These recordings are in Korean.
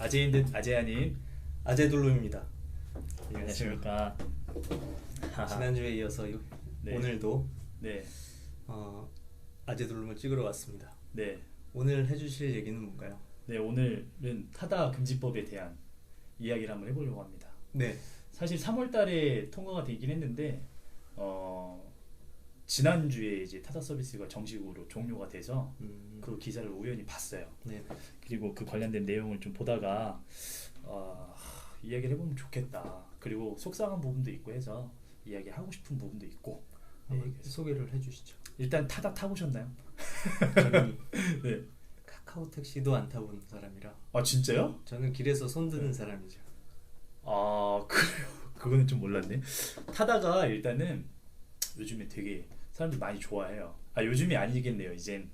아재인 듯 아재아닌 아재돌룸입니다. 안녕하십니까. 지난주에 이어서 네. 오늘도 네. 아재돌룸을 찍으러 왔습니다. 네. 오늘 해주실 얘기는 뭔가요? 네, 오늘은 타다 금지법에 대한 이야기를 한번 해보려고 합니다. 네. 사실 3월 달에 통과가 되긴 했는데 지난주에 이제 타다 서비스가 정식으로 종료가 돼서 그 기사를 우연히 봤어요. 네. 그리고 그 관련된 내용을 좀 보다가 이야기를 해보면 좋겠다. 그리고 속상한 부분도 있고 해서 이야기하고 싶은 부분도 있고. 한번 소개를 해주시죠. 일단 타다 타보셨나요? 저는 네. 카카오 택시도 안 타본 사람이라. 아 진짜요? 저는 길에서 손 드는 사람이죠. 아 그래요? 그거는 좀 몰랐네. 타다가 일단은 요즘에 되게 사람들이 많이 좋아해요. 요즘이 아니겠네요. 이제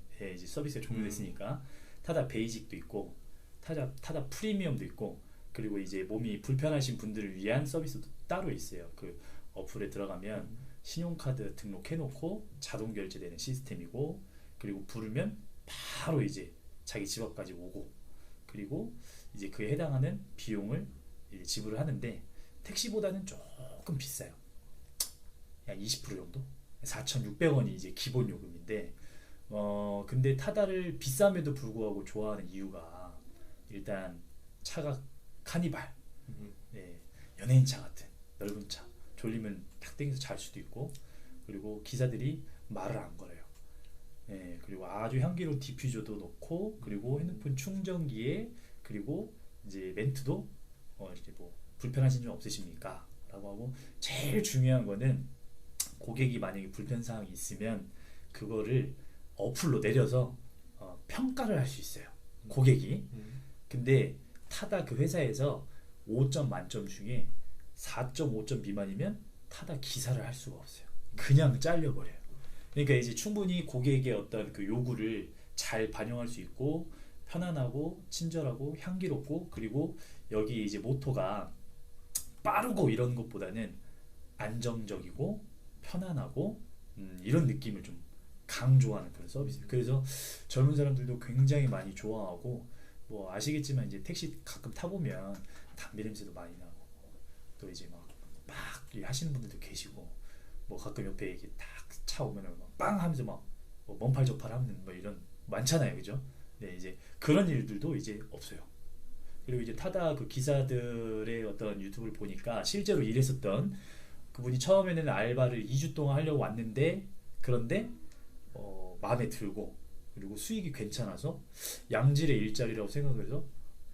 서비스가 종료됐으니까. 타다 베이직도 있고 타다 프리미엄도 있고, 그리고 이제 몸이 불편하신 분들을 위한 서비스도 따로 있어요. 그 어플에 들어가면 신용카드 등록해놓고 자동 결제되는 시스템이고, 그리고 부르면 바로 이제 자기 집 앞까지 오고, 그리고 이제 그에 해당하는 비용을 이제 지불을 하는데 택시보다는 조금 비싸요. 약 20% 정도? 4,600원이 이제 기본 요금인데, 근데 타다를 비쌈에도 불구하고 좋아하는 이유가, 일단 차가 카니발, 네, 연예인차 같은 넓은 차, 졸리면 탁 땡겨서 잘 수도 있고, 그리고 기사들이 말을 안 걸어요. 네, 그리고 아주 향기로운 디퓨저도 넣고, 그리고 핸드폰 충전기에, 그리고 이제 멘트도 이제 뭐 불편하신 점 없으십니까? 라고 하고, 제일 중요한 거는 고객이 만약에 불편사항이 있으면 그거를 어플로 내려서 평가를 할 수 있어요. 고객이. 근데 타다 그 회사에서 5점 만점 중에 4.5점 미만이면 타다 기사를 할 수가 없어요. 그냥 잘려버려요. 그러니까 이제 충분히 고객의 어떤 그 요구를 잘 반영할 수 있고, 편안하고 친절하고 향기롭고, 그리고 여기 이제 모토가 빠르고 이런 것보다는 안정적이고 편안하고 이런 느낌을 좀 강조하는 그런 서비스. 그래서 젊은 사람들도 굉장히 많이 좋아하고, 뭐 아시겠지만 이제 택시 가끔 타보면 담배 냄새도 많이 나고, 또 이제 막 하시는 분들도 계시고, 뭐 가끔 옆에 이렇게 딱 차 오면은 막 빵 하면서 막 먼팔적팔 하는 뭐 이런 많잖아요, 그죠? 네, 이제 그런 일들도 이제 없어요. 그리고 이제 타다 그 기사들의 어떤 유튜브를 보니까 실제로 일했었던 그분이 처음에는 알바를 2주 동안 하려고 왔는데, 그런데 마음에 들고, 그리고 수익이 괜찮아서 양질의 일자리라고 생각해서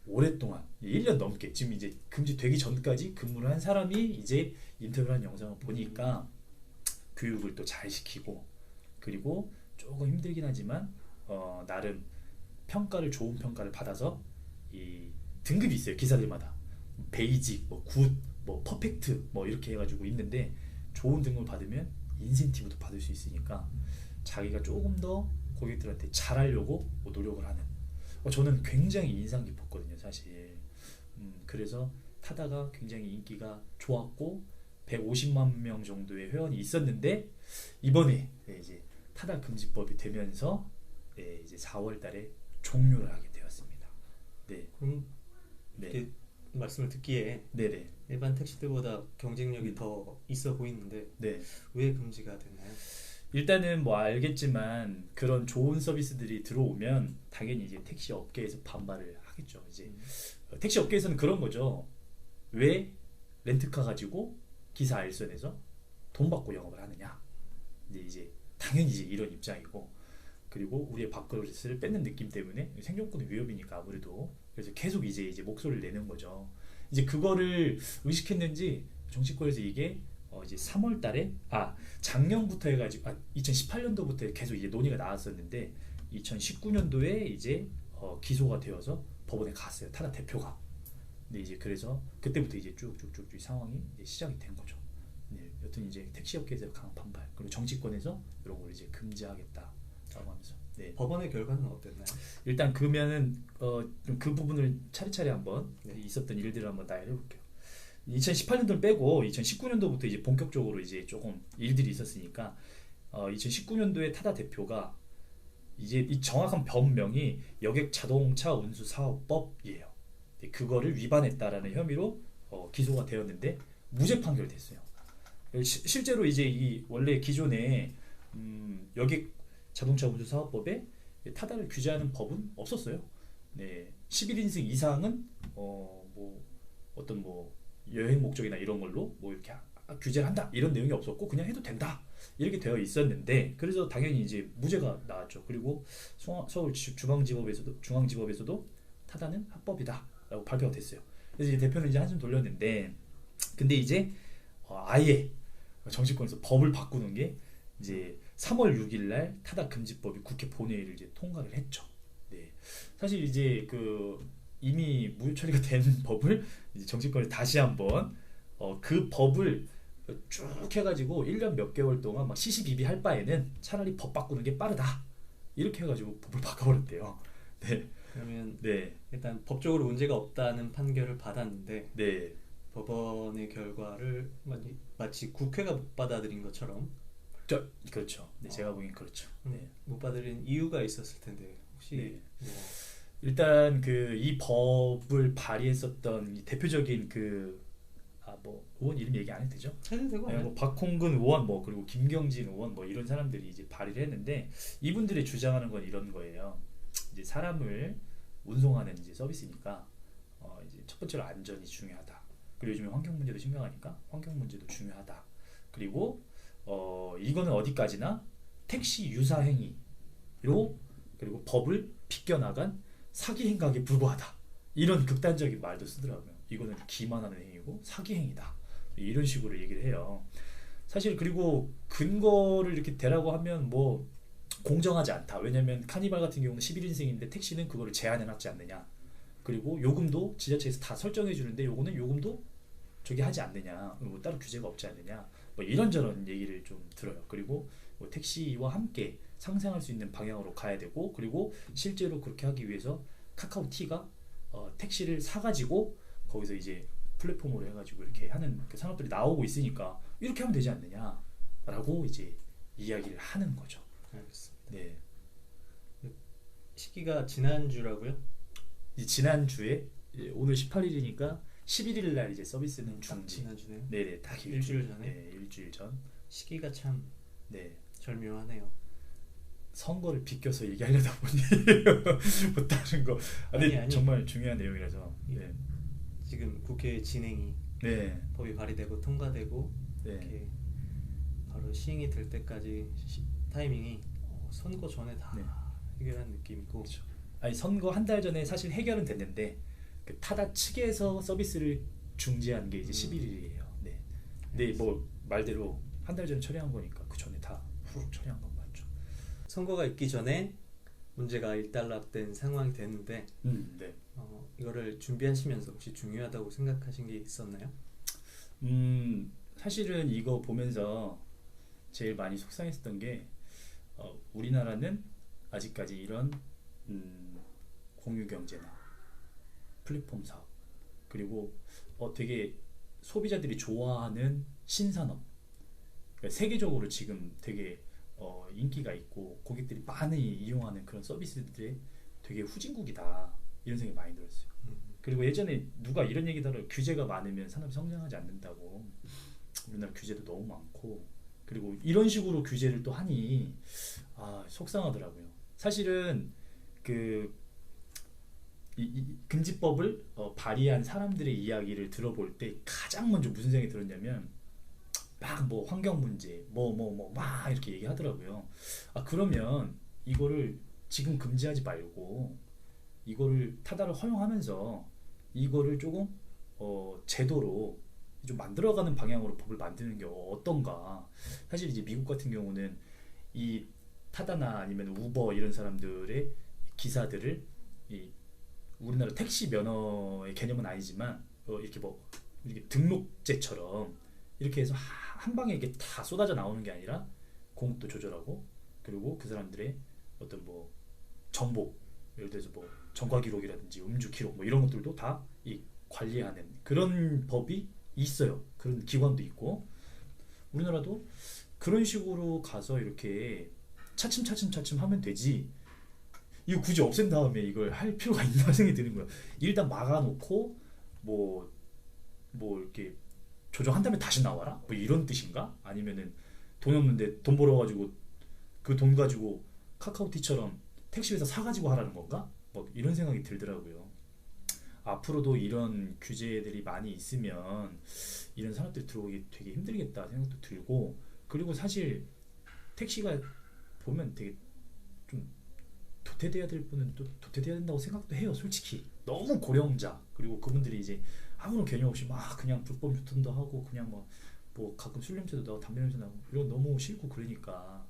오랫동안 1년 넘게, 지금 이제 금지되기 전까지 근무를 한 사람이 이제 인터뷰를 한 영상을 보니까 교육을 또 잘 시키고, 그리고 조금 힘들긴 하지만 나름 좋은 평가를 받아서, 이 등급이 있어요. 기사들마다 베이직, 뭐 굿, 뭐 퍼펙트, 뭐 이렇게 해가지고 있는데, 좋은 등급을 받으면 인센티브도 받을 수 있으니까 자기가 조금 더 고객들한테 잘하려고 노력을 하는, 저는 굉장히 인상 깊었거든요, 사실. 그래서 타다가 굉장히 인기가 좋았고 150만 명 정도의 회원이 있었는데, 이번에 이제 타다 금지법이 되면서 이제 4월달에 종료를 하게 되었습니다. 네. 그럼 이렇게 말씀을 듣기에 네네. 일반 택시들보다 경쟁력이 더 있어 보이는데, 네. 왜 금지가 됐나요? 일단은 뭐 알겠지만 그런 좋은 서비스들이 들어오면 당연히 이제 택시 업계에서 반발을 하겠죠. 이제 택시 업계에서는 그런 거죠. 왜 렌트카 가지고 기사 알선에서 돈 받고 영업을 하느냐. 이제 당연히 이제 이런 입장이고, 그리고 우리의 밥그릇을 뺏는 느낌 때문에 생존권의 위협이니까 아무래도, 그래서 계속 이제 목소리를 내는 거죠. 이제 그거를 의식했는지 정치권에서 이게 이제 3월 달에 작년부터 해가지고 2018년도부터 계속 이제 논의가 나왔었는데, 2019년도에 이제 기소가 되어서 법원에 갔어요, 타다 대표가. 근데 이제 그래서 그때부터 이제 쭉쭉쭉 상황이 이제 시작이 된 거죠. 네, 여튼 이제 택시업계에서 강한 반발, 그리고 정치권에서 이런 걸 이제 금지하겠다라고 하면서. 네. 법원의 결과는 어땠나요? 일단 그러면은 그 부분을 차례차례 한번 네. 있었던 일들을 한번 나열해 볼게요. 2018년도를 빼고 2019년도부터 이제 본격적으로 이제 조금 일들이 있었으니까, 2019년도에 타다 대표가 이제 이 정확한 법명이 여객 자동차 운수 사업법이에요. 그거를 위반했다라는 혐의로 기소가 되었는데 무죄 판결됐어요. 실제로 이제 이 원래 기존에 여객 자동차 운수 사업법에 타다를 규제하는 법은 없었어요. 네, 11인승 이상은 뭐 어떤 뭐 여행 목적이나 이런 걸로 뭐 이렇게 규제를 한다 이런 내용이 없었고 그냥 해도 된다 이렇게 되어 있었는데 그래서 당연히 이제 무죄가 나왔죠. 그리고 서울 중앙지법에서도 타다는 합법이다라고 발표가 됐어요. 그래서 이제 대표는 이제 한숨 돌렸는데 근데 이제 아예 정치권에서 법을 바꾸는 게 이제 3월 6일 날 타다 금지법이 국회 본회의를 이제 통과를 했죠. 네. 사실 이제 그 이미 무효 처리가 된 법을 이제 정치권이 다시 한번 그 법을 쭉 해가지고 1년 몇 개월 동안 막 시시비비할 바에는 차라리 법 바꾸는 게 빠르다 이렇게 해가지고 법을 바꿔버렸대요. 네. 그러면 네. 일단 법적으로 문제가 없다는 판결을 받았는데 네. 법원의 결과를 마치 국회가 못 받아들인 것처럼 그렇죠. 네, 제가 보기엔 그렇죠. 네. 못 받아들인 이유가 있었을 텐데 혹시 네. 뭐 일단 그 이 법을 발의했었던 이 대표적인 뭐 의원 이름 얘기 안 해도 되죠? 해도 되고 네, 뭐 박홍근 의원 뭐 그리고 김경진 의원 뭐 이런 사람들이 이제 발의를 했는데 이분들이 주장하는 건 이런 거예요. 이제 사람을 운송하는 이제 서비스니까 이제 첫 번째로 안전이 중요하다. 그리고 요즘에 환경 문제도 심각하니까 환경 문제도 중요하다. 그리고 이거는 어디까지나 택시 유사 행위로 그리고 법을 비껴나간 사기 행각에 불과하다. 이런 극단적인 말도 쓰더라고요. 이거는 기만하는 행위고 사기 행위다. 이런 식으로 얘기를 해요. 사실 그리고 근거를 이렇게 대라고 하면 뭐 공정하지 않다. 왜냐면 카니발 같은 경우는 11인승인데 택시는 그거를 제한해놨지 않느냐. 그리고 요금도 지자체에서 다 설정해 주는데 요거는 요금도 저기 하지 않느냐. 뭐 따로 규제가 없지 않느냐. 뭐 이런저런 얘기를 좀 들어요. 그리고 뭐 택시와 함께 상생할 수 있는 방향으로 가야 되고 그리고 실제로 그렇게 하기 위해서 카카오티가 택시를 사가지고 거기서 이제 플랫폼으로 해가지고 이렇게 하는 그 산업들이 나오고 있으니까 이렇게 하면 되지 않느냐라고 이제 이야기를 하는 거죠. 알겠습니다. 네. 시기가 지난주라고요? 지난주에 오늘 18일이니까 11일 날 이제 서비스는 중지. 지난주네요. 네네, 딱 일주일 전에. 네, 일주일 전. 시기가 참 네. 절묘하네요. 선거를 비껴서 얘기하려다 보니 뭐 다른 거. 아니. 정말 중요한 내용이라서. 네. 지금 국회 진행이 네. 법이 발의되고 통과되고 네. 이렇게 바로 시행이 될 때까지 타이밍이 선거 전에 다 네. 해결한 느낌이고. 그렇죠. 아니 선거 한 달 전에 사실 해결은 됐는데 그 타다 측에서 서비스를 중지한 게 이제 11일이에요. 네. 근데 뭐 말대로 한 달 전에 처리한 거니까 그 전에 다 후룩 처리한 건 맞죠. 선거가 있기 전에 문제가 일단락된 상황이 됐는데 네. 이거를 준비하시면서 혹시 중요하다고 생각하신 게 있었나요? 사실은 이거 보면서 제일 많이 속상했었던 게 우리나라는 아직까지 이런 공유 경제나 플랫폼 사업 그리고 되게 소비자들이 좋아하는 신산업 그러니까 세계적으로 지금 되게 인기가 있고 고객들이 많이 이용하는 그런 서비스들의 되게 후진국이다 이런 생각이 많이 들었어요. 그리고 예전에 누가 이런 얘기 들어요. 규제가 많으면 산업이 성장하지 않는다고. 우리나라 규제도 너무 많고 그리고 이런 식으로 규제를 또 하니 속상하더라고요. 사실은 이 금지법을 발의한 사람들의 이야기를 들어볼 때 가장 먼저 무슨 생각이 들었냐면 막 뭐 환경 문제 막 이렇게 얘기하더라고요. 그러면 이거를 지금 금지하지 말고 이거를 타다를 허용하면서 이거를 조금 제도로 좀 만들어가는 방향으로 법을 만드는 게 어떤가. 사실 이제 미국 같은 경우는 이 타다나 아니면 우버 이런 사람들의 기사들을 이 우리나라 택시 면허의 개념은 아니지만 이렇게 이렇게 등록제처럼 이렇게 해서 한 방에 이게 다 쏟아져 나오는 게 아니라 공급도 조절하고 그리고 그 사람들의 어떤 뭐 정보 예를 들어서 뭐 전과 기록이라든지 음주 기록 뭐 이런 것들도 다 이 관리하는 그런 법이 있어요. 그런 기관도 있고 우리나라도 그런 식으로 가서 이렇게 차츰 하면 되지. 이거 굳이 없앤 다음에 이걸 할 필요가 있나 생각이 드는 거야. 일단 막아놓고 뭐 이렇게 조정한 다음에 다시 나와라? 뭐 이런 뜻인가? 아니면은 돈 없는데 돈 벌어가지고 그 돈 가지고 카카오티처럼 택시회사 사가지고 하라는 건가? 뭐 이런 생각이 들더라고요. 앞으로도 이런 규제들이 많이 있으면 이런 사람들 들어오기 되게 힘들겠다 생각도 들고, 그리고 사실 택시가 보면 되게 좀 도태돼야 될 분은 또 도태돼야 된다고 생각도 해요. 솔직히 너무 고령자, 그리고 그분들이 이제 아무런 개념 없이 막 그냥 불법 유턴도 하고 그냥 뭐 가끔 술 냄새도 나고 담배 냄새 나고 이런 너무 싫고, 그러니까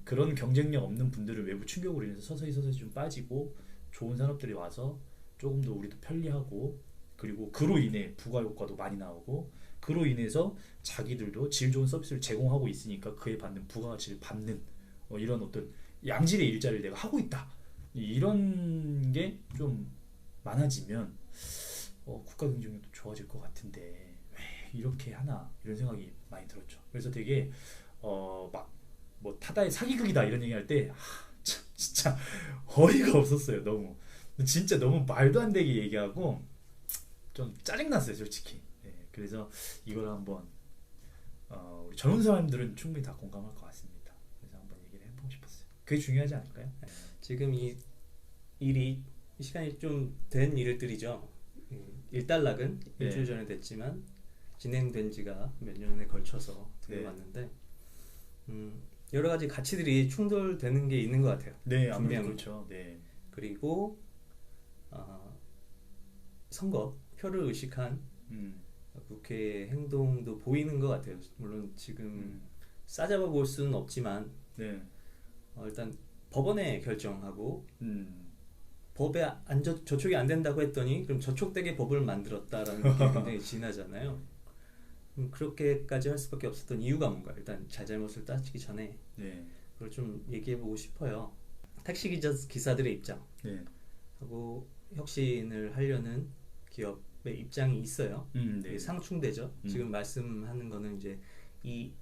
그런 경쟁력 없는 분들은 외부 충격으로 인해서 서서히 좀 빠지고 좋은 산업들이 와서 조금 더 우리도 편리하고, 그리고 그로 인해 부가 효과도 많이 나오고, 그로 인해서 자기들도 질 좋은 서비스를 제공하고 있으니까 그에 받는 부가가치를 받는 이런 어떤 양질의 일자리를 내가 하고 있다, 이런 게 좀 많아지면 국가 경쟁력도 좋아질 것 같은데 왜 이렇게 하나, 이런 생각이 많이 들었죠. 그래서 되게 막 뭐 타다의 사기극이다 이런 얘기할 때 진짜 어이가 없었어요. 너무 진짜 너무 말도 안 되게 얘기하고 좀 짜증났어요, 솔직히. 네, 그래서 이걸 한번 우리 젊은 사람들은 충분히 다 공감할 것 같습니다. 그래서 한번 얘기를 해보고 싶었어요. 그게 중요하지 않을까요? 네. 지금 이 일이 시간이 좀 된 일들이죠. 일단락은 네. 일주일 전에 됐지만 진행된 지가 몇 년에 걸쳐서 들어왔는데 여러 가지 가치들이 충돌되는 게 있는 것 같아요. 네, 분명히. 그렇죠. 네. 그리고 선거 표를 의식한 국회의 행동도 보이는 것 같아요. 물론 지금 싸잡아 볼 수는 없지만 네. 일단 법원에 결정하고 법에 저촉이 안 된다고 했더니 그럼 저촉되게 법을 만들었다라는 게 굉장히 진하잖아요. 그렇게까지 할 수밖에 없었던 이유가 뭔가, 일단 잘잘못을 따지기 전에 네. 그걸 좀 얘기해보고 싶어요. 택시 기사들의 입장 네. 하고 혁신을 하려는 기업의 입장이 있어요. 네. 이게 상충되죠. 지금 말씀하는 거는 이제 이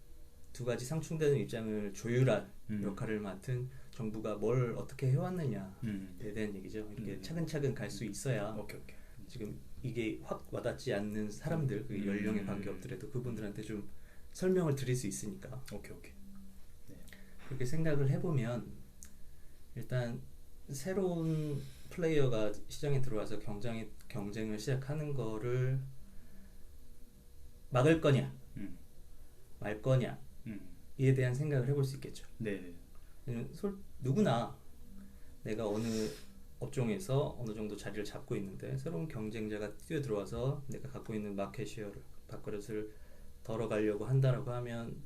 두 가지 상충되는 입장을 조율할 역할을 맡은 정부가 뭘 어떻게 해왔느냐에 대한 얘기죠. 이렇게 차근차근 갈 수 있어야 오케이. 지금 이게 확 와닿지 않는 사람들, 그 연령에 관계없더라도 그분들한테 좀 설명을 드릴 수 있으니까. 오케이. 네. 그렇게 생각을 해보면 일단 새로운 플레이어가 시장에 들어와서 경쟁을 시작하는 거를 막을 거냐 말 거냐 이에 대한 생각을 해볼 수 있겠죠. 네. 누구나 내가 어느 업종에서 어느 정도 자리를 잡고 있는데 새로운 경쟁자가 뛰어들어와서 내가 갖고 있는 마켓 쉐어를, 밥그릇을 덜어가려고 한다라고 하면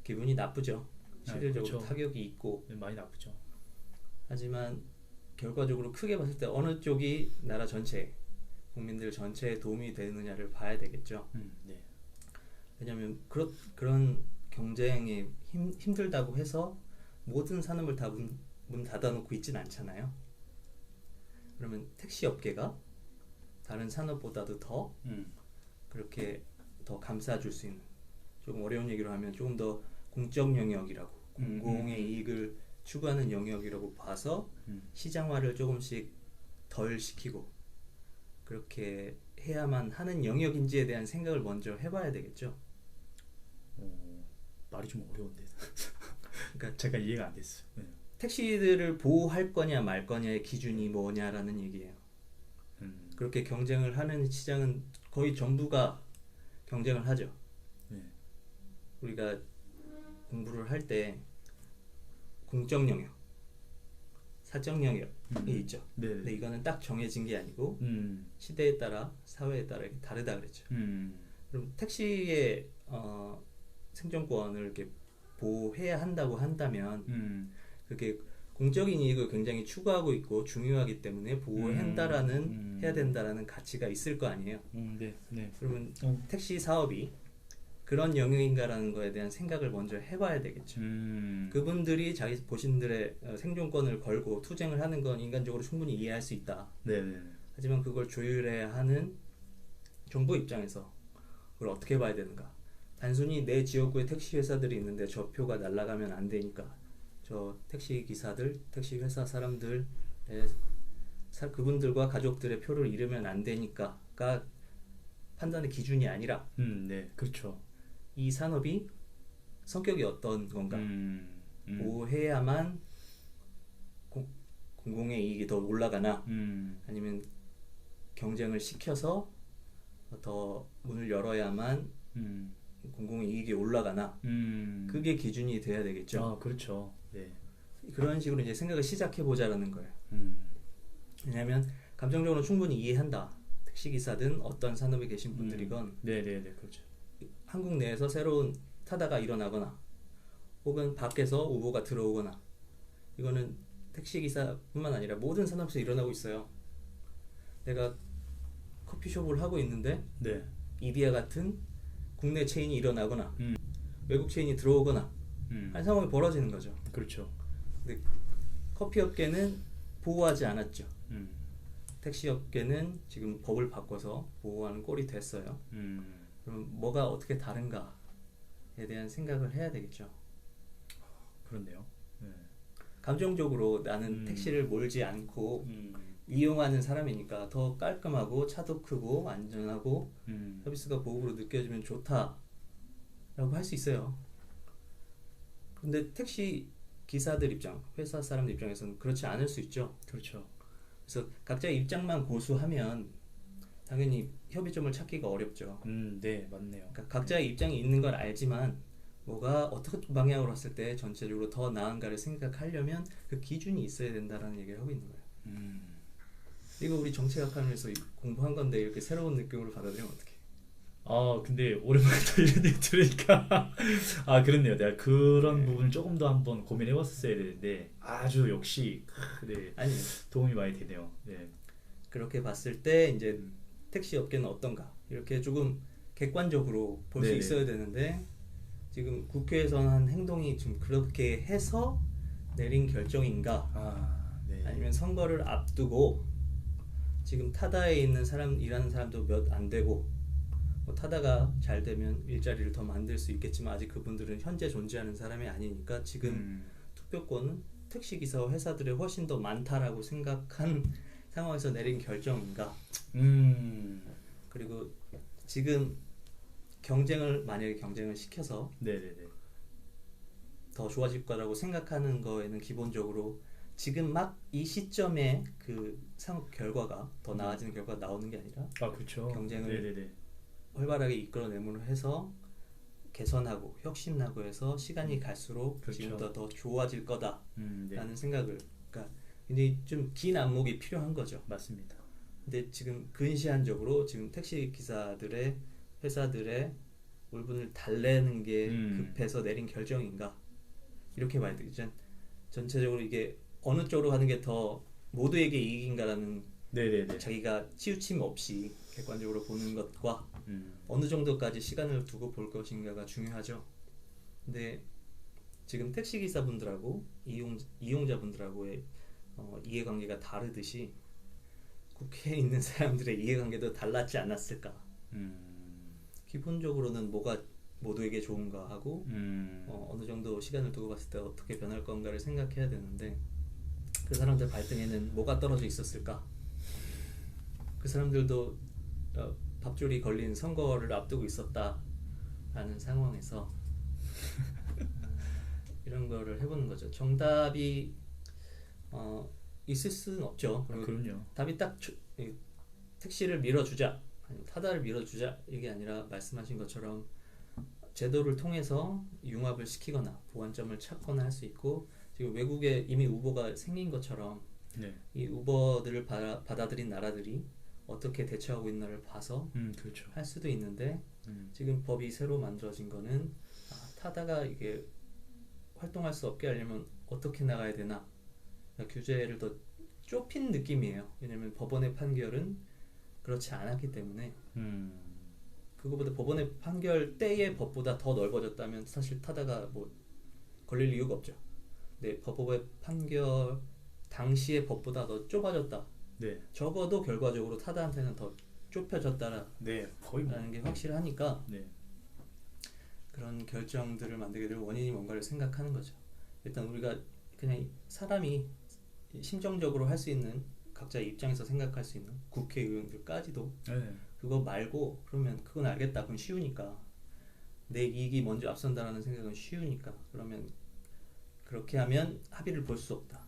기분이 나쁘죠. 실질적으로 그렇죠. 타격이 있고. 네, 많이 나쁘죠. 하지만 결과적으로 크게 봤을 때 어느 쪽이 나라 전체, 국민들 전체에 도움이 되느냐를 봐야 되겠죠. 네. 왜냐하면 그런 경쟁이 힘들다고 해서 모든 산업을 다 문 닫아놓고 있진 않잖아요. 그러면 택시 업계가 다른 산업보다도 더 그렇게 더 감싸줄 수 있는, 조금 어려운 얘기로 하면 조금 더 공적 영역이라고, 공공의 이익을 추구하는 영역이라고 봐서 시장화를 조금씩 덜 시키고 그렇게 해야만 하는 영역인지에 대한 생각을 먼저 해봐야 되겠죠. 말이 좀 어려운데. 그러니까 제가 이해가 안 됐어요. 네. 택시들을 보호할 거냐 말 거냐의 기준이 뭐냐라는 얘기예요. 그렇게 경쟁을 하는 시장은 거의 전부가 경쟁을 하죠. 네. 우리가 공부를 할 때 공적 영역, 사적 영역이 있죠. 네. 근데 이거는 딱 정해진 게 아니고 시대에 따라, 사회에 따라 이렇게 다르다 그랬죠. 그럼 택시의 생존권을 이렇게 보호해야 한다고 한다면 그렇게 공적인 이익을 굉장히 추구하고 있고 중요하기 때문에 해야 된다라는 가치가 있을 거 아니에요. 네. 그러면 택시 사업이 그런 영역인가라는 거에 대한 생각을 먼저 해봐야 되겠죠. 그분들이 자기 보신들의 생존권을 걸고 투쟁을 하는 건 인간적으로 충분히 이해할 수 있다. 네. 하지만 그걸 조율해야 하는 정부 입장에서 그걸 어떻게 봐야 되는가? 단순히 내 지역구에 택시 회사들이 있는데 저 표가 날아가면 안 되니까 저 택시 기사들, 택시 회사 사람들 그분들과 가족들의 표를 잃으면 안 되니까가 판단의 기준이 아니라 네, 그렇죠. 이 산업이 성격이 어떤 건가 보호해야만 공공의 이익이 더 올라가나 아니면 경쟁을 시켜서 더 문을 열어야만 공공의 이익이 올라가나 그게 기준이 돼야 되겠죠. 아, 그렇죠. 네. 그런 식으로 이제 생각을 시작해 보자라는 거예요. 음, 왜냐하면 감정적으로 충분히 이해한다. 택시기사든 어떤 산업에 계신 분들이건 네네네, 그렇죠. 한국 내에서 새로운 타다가 일어나거나 혹은 밖에서 우보가 들어오거나 이거는 택시기사뿐만 아니라 모든 산업에서 일어나고 있어요. 내가 커피숍을 하고 있는데 네. 이디야 같은 국내 체인이 일어나거나 외국 체인이 들어오거나 한 상황이 벌어지는 거죠. 그렇죠. 근데 커피 업계는 보호하지 않았죠. 음, 택시 업계는 지금 법을 바꿔서 보호하는 꼴이 됐어요. 그럼 뭐가 어떻게 다른가에 대한 생각을 해야 되겠죠. 그렇네요. 네. 감정적으로 나는 택시를 몰지 않고 이용하는 사람이니까 더 깔끔하고 차도 크고 안전하고 서비스가 고급으로 느껴지면 좋다라고 할 수 있어요. 근데 택시 기사들 입장, 회사 사람들 입장에서는 그렇지 않을 수 있죠. 그렇죠. 그래서 각자의 입장만 고수하면 당연히 협의점을 찾기가 어렵죠. 네, 맞네요. 그러니까 각자의 입장이 있는 걸 알지만 뭐가 어떤 방향으로 봤을 때 전체적으로 더 나은가를 생각하려면 그 기준이 있어야 된다라는 얘기를 하고 있는 거예요. 이거 우리 정치학하면서 공부한 건데 이렇게 새로운 느낌으로 받아들이면 어떡해? 아, 근데 오랜만에 또 이런 얘기 들으니까 아, 그렇네요. 내가 그런 부분을 조금 더 한번 고민해봤었어야 되는데 아주 역시 네, 아니 도움이 많이 되네요. 네. 그렇게 봤을 때 이제 택시 업계는 어떤가 이렇게 조금 객관적으로 볼 수 네네. 있어야 되는데 지금 국회에서는 한 행동이 좀 그렇게 해서 내린 결정인가 아, 네. 아니면 선거를 앞두고 지금 타다에 있는 사람 일하는 사람도 몇 안 되고 뭐 타다가 잘 되면 일자리를 더 만들 수 있겠지만 아직 그분들은 현재 존재하는 사람이 아니니까 지금 투표권은 택시기사와 회사들이 훨씬 더 많다라고 생각한 상황에서 내린 결정인가 그리고 지금 만약에 경쟁을 시켜서 네네네. 더 좋아질 거라고 생각하는 거에는 기본적으로 지금 막 이 시점에 그 상업 결과가 더 나아지는 결과가 나오는 게 아니라 아, 그렇죠. 경쟁을 네네네. 활발하게 이끌어내므로 해서 개선하고 혁신하고 해서 시간이 갈수록 그렇죠. 지금보다 더 좋아질 거다라는 네. 생각을 그러니까 근데 좀 긴 안목이 필요한 거죠. 맞습니다. 근데 지금 근시안적으로 지금 택시 기사들의 회사들의 물분을 달래는 게 급해서 내린 결정인가 이렇게 봐야 되겠죠. 전체적으로 이게 어느 쪽으로 가는 게 더 모두에게 이익인가라는 네네네. 자기가 치우침 없이 객관적으로 보는 것과 어느 정도까지 시간을 두고 볼 것인가가 중요하죠. 근데 지금 택시 기사분들하고 이용자분들하고의 이해관계가 다르듯이 국회에 있는 사람들의 이해관계도 달랐지 않았을까. 기본적으로는 뭐가 모두에게 좋은가 하고 어느 정도 시간을 두고 봤을 때 어떻게 변할 건가를 생각해야 되는데 그 사람들 발등에는 뭐가 떨어져 있었을까? 그 사람들도 밥줄이 걸린 선거를 앞두고 있었다라는 상황에서 이런 거를 해보는 거죠. 정답이 있을 수는 없죠. 아, 그럼요. 답이 딱 택시를 밀어주자, 아니면 타다를 밀어주자 이게 아니라 말씀하신 것처럼 제도를 통해서 융합을 시키거나 보완점을 찾거나 할 수 있고 지금 외국에 이미 우버가 생긴 것처럼 네. 이 우버들을 받아들인 나라들이 어떻게 대처하고 있나를 봐서 그렇죠. 할 수도 있는데 지금 법이 새로 만들어진 거는 타다가 이게 활동할 수 없게 하려면 어떻게 나가야 되나 그러니까 규제를 더 좁힌 느낌이에요. 왜냐하면 법원의 판결은 그렇지 않았기 때문에 그거보다 법원의 판결 때의 법보다 더 넓어졌다면 사실 타다가 뭐 걸릴 이유가 없죠. 근데 법원의 판결 당시의 법보다 더 좁아졌다. 네. 적어도 결과적으로 타다한테는 더 좁혀졌다라는 네. 거의 뭐. 게 확실하니까 네. 그런 결정들을 만들게 될 원인이 뭔가를 생각하는 거죠. 일단 우리가 그냥 사람이 심정적으로 할 수 있는 각자의 입장에서 생각할 수 있는 국회의원들까지도 네. 그거 말고 그러면 그건 알겠다. 그건 쉬우니까 내 이익이 먼저 앞선다라는 생각은 쉬우니까 그러면 그렇게 하면 합의를 볼 수 없다.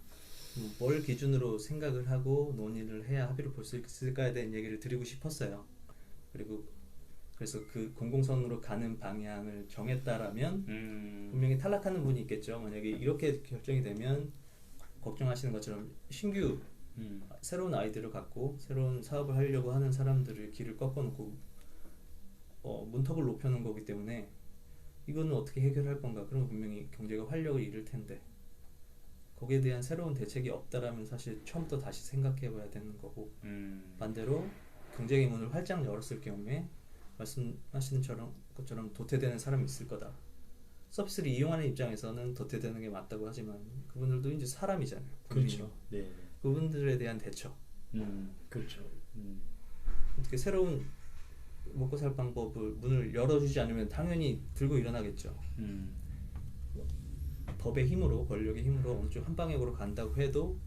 뭘 기준으로 생각을 하고 논의를 해야 합의를 볼 수 있을까에 대한 얘기를 드리고 싶었어요. 그리고 그래서 그 공공선으로 가는 방향을 정했다라면 분명히 탈락하는 분이 있겠죠. 만약에 이렇게 결정이 되면 걱정하시는 것처럼 신규 새로운 아이디어를 갖고 새로운 사업을 하려고 하는 사람들을 길을 꺾어놓고 문턱을 높여놓은 거기 때문에 이거는 어떻게 해결할 건가? 그러면 분명히 경제가 활력을 잃을 텐데 거기에 대한 새로운 대책이 없다라면 사실 처음부터 다시 생각해봐야 되는 거고 반대로 경쟁의 문을 활짝 열었을 경우에 말씀하시는 것처럼 도태되는 사람이 있을 거다. 서비스를 이용하는 입장에서는 도태되는 게 맞다고 하지만 그분들도 이제 사람이잖아요. 그렇죠. 네. 그분들에 대한 대처. 그렇죠. 어떻게 새로운 먹고 살 방법을 문을 열어주지 않으면 당연히 들고 일어나겠죠. 법의 힘으로 권력의 힘으로 어느 쪽 한 방향으로 간다고 해도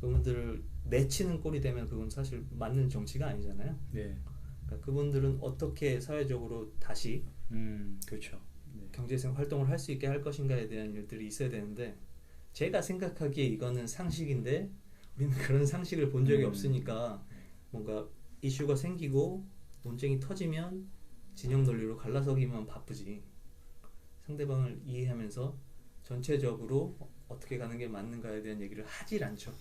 그분들을 내치는 꼴이 되면 그건 사실 맞는 정치가 아니잖아요. 네. 그러니까 그분들은 어떻게 사회적으로 다시 그렇죠. 네. 경제생 활동을 할 수 있게 할 것인가에 대한 일들이 있어야 되는데 제가 생각하기에 이거는 상식인데 우리는 그런 상식을 본 적이 없으니까 뭔가 이슈가 생기고 논쟁이 터지면 진영 논리로 갈라서기만 바쁘지 상대방을 이해하면서 전체적으로 어떻게 가는 게 맞는가에 대한 얘기를 하질 않죠.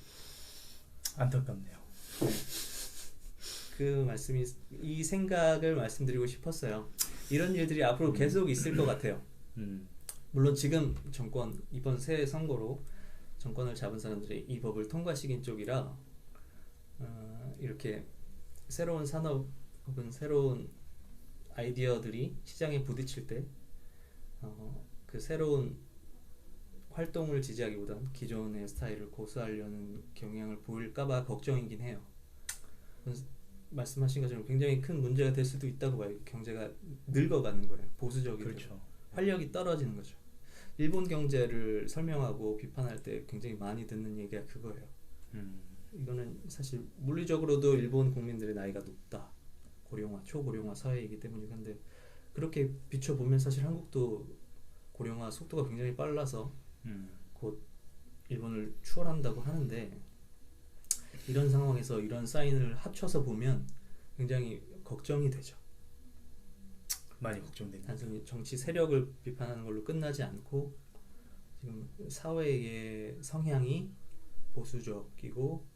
안타깝네요. 그 말씀이 이 생각을 말씀드리고 싶었어요. 이런 일들이 앞으로 계속 있을 것 같아요. 물론 지금 정권 이번 새 선거로 정권을 잡은 사람들이 이 법을 통과시킨 쪽이라 이렇게 새로운 산업 혹은 새로운 아이디어들이 시장에 부딪힐 때 그 새로운 활동을 지지하기보단 기존의 스타일을 고수하려는 경향을 보일까봐 걱정이긴 해요. 말씀하신 것처럼 굉장히 큰 문제가 될 수도 있다고 봐요. 경제가 늙어가는 거예요. 보수적이고 그렇죠. 활력이 떨어지는 거죠. 일본 경제를 설명하고 비판할 때 굉장히 많이 듣는 얘기가 그거예요. 이거는 사실 물리적으로도 일본 국민들의 나이가 높다. 고령화, 초고령화 사회이기 때문이고 한데 그렇게 비춰보면 사실 한국도 고령화 속도가 굉장히 빨라서 곧 일본을 추월한다고 하는데 이런 상황에서 이런 사인을 합쳐서 보면 굉장히 걱정이 되죠. 많이 걱정됩니다. 단순히 정치 세력을 비판하는 걸로 끝나지 않고 지금 사회의 성향이 보수적이고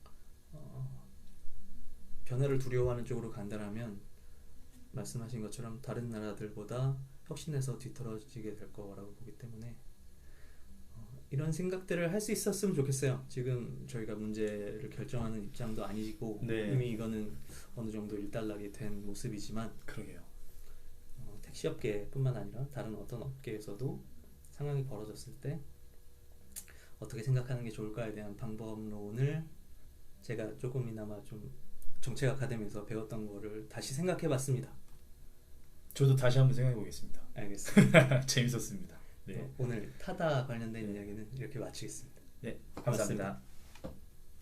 변화를 두려워하는 쪽으로 간다면 말씀하신 것처럼 다른 나라들보다 혁신해서 뒤떨어지게 될 거라고 보기 때문에 이런 생각들을 할 수 있었으면 좋겠어요. 지금 저희가 문제를 결정하는 입장도 아니고 네. 이미 이거는 어느 정도 일단락이 된 모습이지만 그러게요. 택시업계뿐만 아니라 다른 어떤 업계에서도 상황이 벌어졌을 때 어떻게 생각하는 게 좋을까에 대한 방법론을 제가 조금이나마 좀 정책 아카데미에서 배웠던 거를 다시 생각해 봤습니다. 저도 다시 한번 생각해 보겠습니다. 알겠습니다. 재밌었습니다. 네. 오늘 타다 관련된 이야기는 이렇게 마치겠습니다. 네, 감사합니다. 고맙습니다.